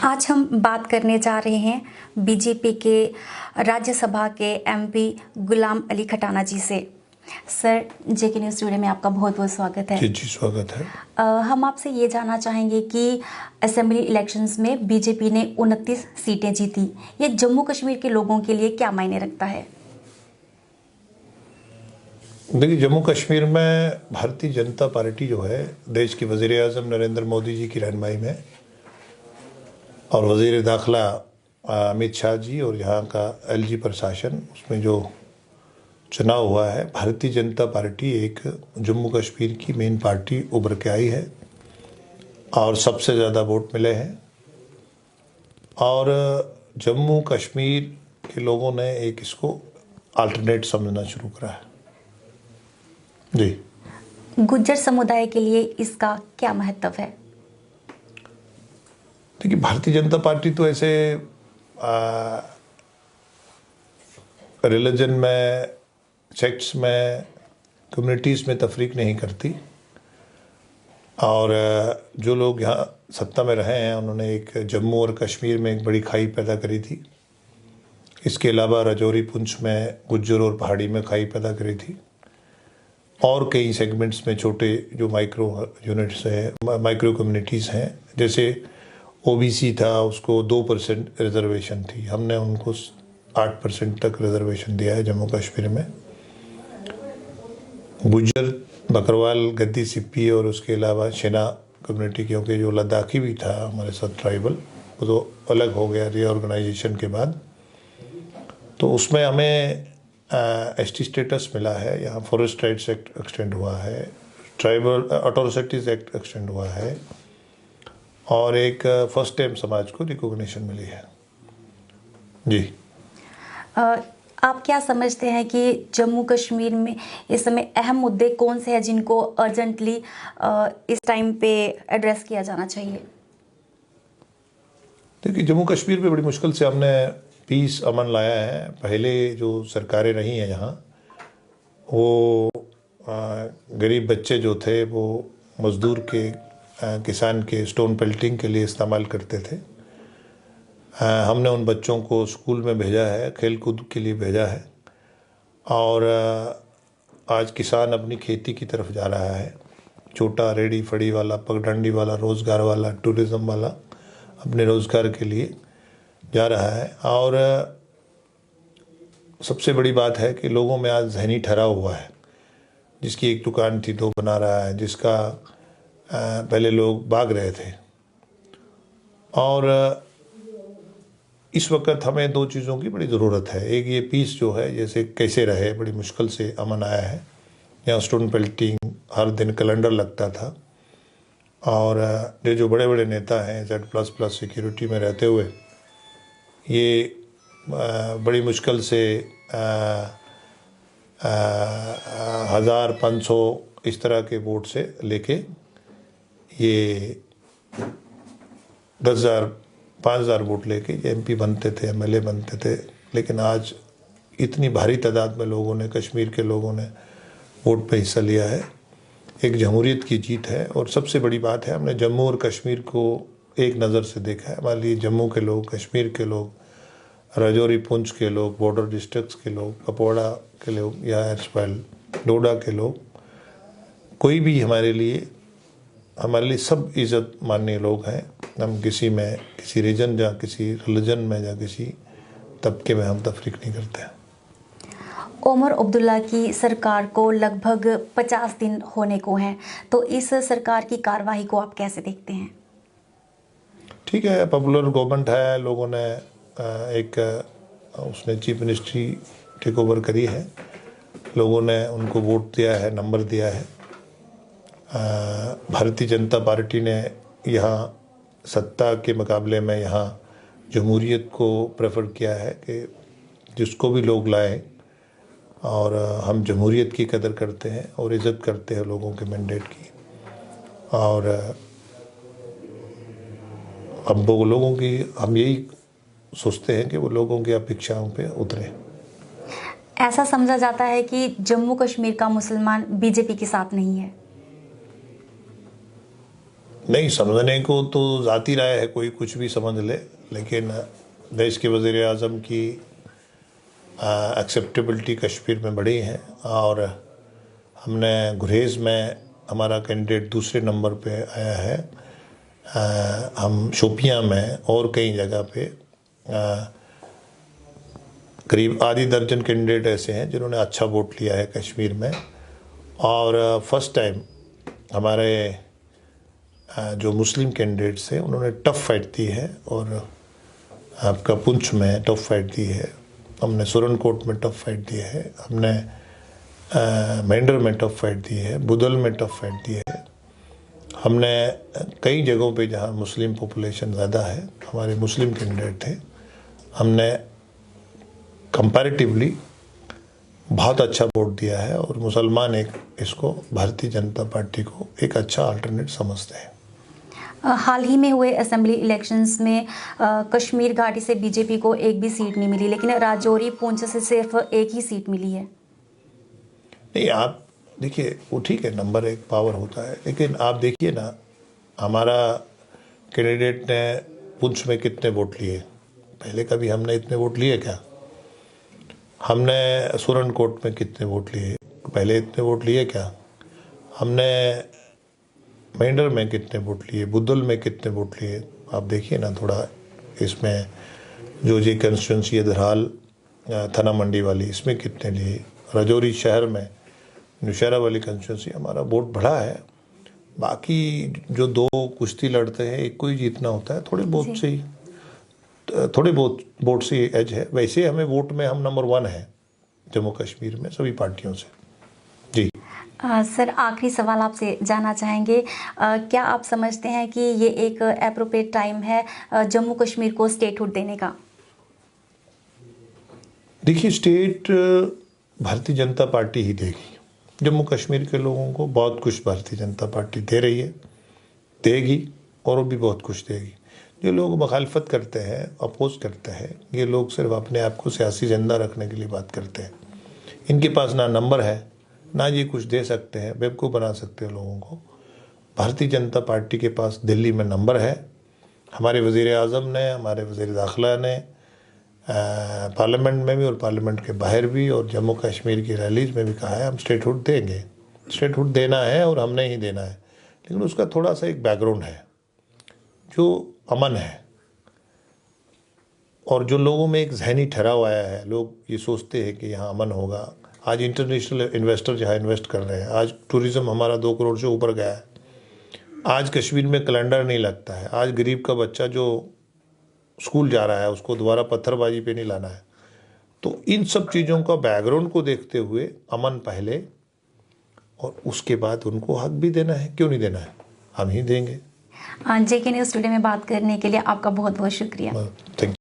आज हम बात करने जा रहे हैं बीजेपी के राज्यसभा के एमपी गुलाम अली खटाना जी से। सर, जेके न्यूज़ टुडे में आपका बहुत बहुत स्वागत है। जी स्वागत है। हम आपसे ये जानना चाहेंगे कि असेंबली इलेक्शंस में बीजेपी ने 29 सीटें जीती। ये जम्मू कश्मीर के लोगों के लिए क्या मायने रखता है? देखिए, जम्मू कश्मीर में भारतीय जनता पार्टी जो है देश के वज़ीर आज़म नरेंद्र मोदी जी की रहनुमाई में और वज़ीर दाखिला अमित शाह जी और यहाँ का एलजी प्रशासन, उसमें जो चुनाव हुआ है, भारतीय जनता पार्टी एक जम्मू कश्मीर की मेन पार्टी उभर के आई है और सबसे ज़्यादा वोट मिले हैं। और जम्मू कश्मीर के लोगों ने एक इसको अल्टरनेट समझना शुरू करा है। जी, गुज्जर समुदाय के लिए इसका क्या महत्व है? देखिए, भारतीय जनता पार्टी तो ऐसे रिलीजन में, सेक्ट्स में, कम्युनिटीज़ में तफरीक नहीं करती। और जो लोग यहाँ सत्ता में रहे हैं उन्होंने एक जम्मू और कश्मीर में एक बड़ी खाई पैदा करी थी। इसके अलावा राजौरी, पुंछ में गुज्जर और पहाड़ी में खाई पैदा करी थी। और कई सेगमेंट्स में छोटे जो माइक्रो यूनिट्स हैं, माइक्रो कम्युनिटीज़ हैं, जैसे ओबीसी था, उसको 2% रिजर्वेशन थी, हमने उनको 8% तक रिजर्वेशन दिया है जम्मू कश्मीर में। गुज्जर, बकरवाल, गद्दी, सिप्पी और उसके अलावा शेना कम्युनिटी, क्योंकि जो लद्दाखी भी था हमारे साथ ट्राइबल, वो तो अलग हो गया रीऑर्गेनाइजेशन के बाद, तो उसमें हमें एसटी स्टेटस मिला है। यहाँ फॉरेस्ट राइट्स एक्ट एक्सटेंड हुआ है, ट्राइबल अटोरिटीज एक्ट एक्सटेंड हुआ है और एक फर्स्ट टाइम समाज को रिकॉग्निशन मिली है। जी, आप क्या समझते हैं कि जम्मू कश्मीर में इस समय अहम मुद्दे कौन से हैं जिनको अर्जेंटली इस टाइम पे एड्रेस किया जाना चाहिए? देखिए, जम्मू कश्मीर पे बड़ी मुश्किल से हमने पीस, अमन लाया है। पहले जो सरकारें रही हैं यहाँ, वो गरीब बच्चे जो थे वो मज़दूर के, किसान के स्टोन पेल्टिंग के लिए इस्तेमाल करते थे। हमने उन बच्चों को स्कूल में भेजा है, खेल कूद के लिए भेजा है और आज किसान अपनी खेती की तरफ जा रहा है। छोटा रेडी फड़ी वाला, पगडंडी वाला, रोज़गार वाला, टूरिज़्म वाला अपने रोज़गार के लिए जा रहा है। और सबसे बड़ी बात है कि लोगों में आज ज़हनी ठहराव हुआ है। जिसकी एक दुकान थी 2 बना रहा है, जिसका पहले लोग भाग रहे थे। और इस वक्त हमें 2 चीज़ों की बड़ी ज़रूरत है। एक ये पीस जो है, जैसे कैसे रहे, बड़ी मुश्किल से अमन आया है। यहाँ स्टोन पेल्टिंग हर दिन कैलेंडर लगता था और जो बड़े बड़े नेता हैं Z++ सिक्योरिटी में रहते हुए ये बड़ी मुश्किल से 1000-500 इस तरह के वोट से लेके ये 10,000-5,000 वोट लेके ये एमपी बनते थे, एमएलए बनते थे। लेकिन आज इतनी भारी तादाद में लोगों ने, कश्मीर के लोगों ने वोट पे हिस्सा लिया है। एक जमहूरियत की जीत है। और सबसे बड़ी बात है, हमने जम्मू और कश्मीर को एक नज़र से देखा है। हमारे लिए जम्मू के लोग, कश्मीर के लोग, राजौरी, पुंछ के लोग, बॉर्डर डिस्ट्रिक्ट्स के लोग, कपवाड़ा के लोग या एरसवाल डोडा के लोग, कोई भी हमारे लिए सब इज़्ज़त मानने लोग हैं। हम किसी में, किसी रीजन या किसी रिलीजन में या किसी तबके में हम तफरीक नहीं करते हैं। ओमर अब्दुल्ला की सरकार को लगभग 50 दिन होने को हैं, तो इस सरकार की कार्रवाई को आप कैसे देखते हैं? ठीक है, पॉपुलर गवर्नमेंट है। लोगों ने एक उसने चीफ मिनिस्ट्री टेक ओवर करी है, लोगों ने उनको वोट दिया है, नंबर दिया है। भारतीय जनता पार्टी ने यहाँ सत्ता के मुकाबले में यहाँ जमहूरियत को प्रेफर किया है कि जिसको भी लोग लाएं। और हम जमहूरियत की कदर करते हैं और इज़्ज़त करते हैं लोगों के मैंडेट की। और अब वो लोगों की, हम यही सोचते हैं कि वो लोगों की अपेक्षाओं पे उतरे। ऐसा समझा जाता है कि जम्मू कश्मीर का मुसलमान बीजेपी के साथ नहीं है। नहीं, समझने को तो ज़ाती राय है, कोई कुछ भी समझ ले, लेकिन देश के वज़ीर आज़म की एक्सेप्टेबिलिटी कश्मीर में बढ़ी है और हमने गुरेज़ में हमारा कैंडिडेट दूसरे नंबर पे आया है। हम शोपियां में और कई जगह पे करीब आधी दर्जन कैंडिडेट ऐसे हैं जिन्होंने अच्छा वोट लिया है कश्मीर में। और फर्स्ट टाइम हमारे जो मुस्लिम कैंडिडेट्स हैं उन्होंने टफ फाइट दी है और आपका पुंछ में टफ फाइट दी है, हमने सुरनकोट में टफ फाइट दी है, हमने मेंढर में टफ फाइट दी है, बुदल में टफ फाइट दी है। हमने कई जगहों पे जहाँ मुस्लिम पॉपुलेशन ज़्यादा है, हमारे मुस्लिम कैंडिडेट थे, हमने कंपैरेटिवली बहुत अच्छा वोट दिया है और मुसलमान एक इसको भारतीय जनता पार्टी को एक अच्छा अल्टरनेट समझते हैं। हाल ही में हुए असेंबली इलेक्शंस में कश्मीर घाटी से बीजेपी को एक भी सीट नहीं मिली, लेकिन राजौरी पुंछ से सिर्फ एक ही सीट मिली है। नहीं, आप देखिए, वो ठीक है, नंबर एक पावर होता है, लेकिन आप देखिए ना, हमारा कैंडिडेट ने पुंछ में कितने वोट लिए? पहले कभी हमने इतने वोट लिए क्या? हमने सुरनकोट में कितने वोट लिए? पहले इतने वोट लिए क्या? हमने मेंढर में कितने वोट लिए? बुदल में कितने वोट लिए? आप देखिए ना थोड़ा, इसमें जो जी कंस्टिट्यूंसी है धराल थाना मंडी वाली, इसमें कितने लिए? राजौरी शहर में नौशहरा वाली कंस्टिट्यूंसी हमारा वोट बढ़ा है। बाकी जो दो कुश्ती लड़ते हैं एक को ही जीतना होता है, थोड़े बहुत वोट से एज है। वैसे हमें वोट में हम नंबर 1 है जम्मू कश्मीर में सभी पार्टियों से। जी सर, आखिरी सवाल आपसे जानना चाहेंगे, क्या आप समझते हैं कि ये एक एप्रोप्रिएट टाइम है जम्मू कश्मीर को स्टेटहुड देने का? देखिए, स्टेट भारतीय जनता पार्टी ही देगी। जम्मू कश्मीर के लोगों को बहुत कुछ भारतीय जनता पार्टी दे रही है, देगी और भी बहुत कुछ देगी। जो लोग मुखालफत करते हैं, अपोज करते हैं, ये लोग सिर्फ अपने आप को सियासी एजेंडा रखने के लिए बात करते हैं। इनके पास ना नंबर है, ना ये कुछ दे सकते हैं, बेवकूफ़ बना सकते हैं लोगों को। भारतीय जनता पार्टी के पास दिल्ली में नंबर है। हमारे वज़ीर आज़म ने, हमारे वज़ीर दाखिला ने पार्लियामेंट में भी और पार्लियामेंट के बाहर भी और जम्मू कश्मीर की रैलीज में भी कहा है हम स्टेटहुड देंगे। स्टेटहुड देना है और हमने ही देना है, लेकिन उसका थोड़ा सा एक बैकग्राउंड है जो अमन है और जो लोगों में एक जहनी ठहराव आया है। लोग ये सोचते हैं कि यहाँ अमन होगा। आज इंटरनेशनल इन्वेस्टर जहाँ इन्वेस्ट कर रहे हैं, आज टूरिज़्म हमारा 2 करोड़ से ऊपर गया है। आज कश्मीर में कैलेंडर नहीं लगता है। आज गरीब का बच्चा जो स्कूल जा रहा है उसको दोबारा पत्थरबाजी पे नहीं लाना है। तो इन सब चीज़ों का बैकग्राउंड को देखते हुए अमन पहले और उसके बाद उनको हक भी देना है। क्यों नहीं देना है? हम ही देंगे। JK न्यूज़ टुडे में बात करने के लिए आपका बहुत बहुत शुक्रिया। Thank you.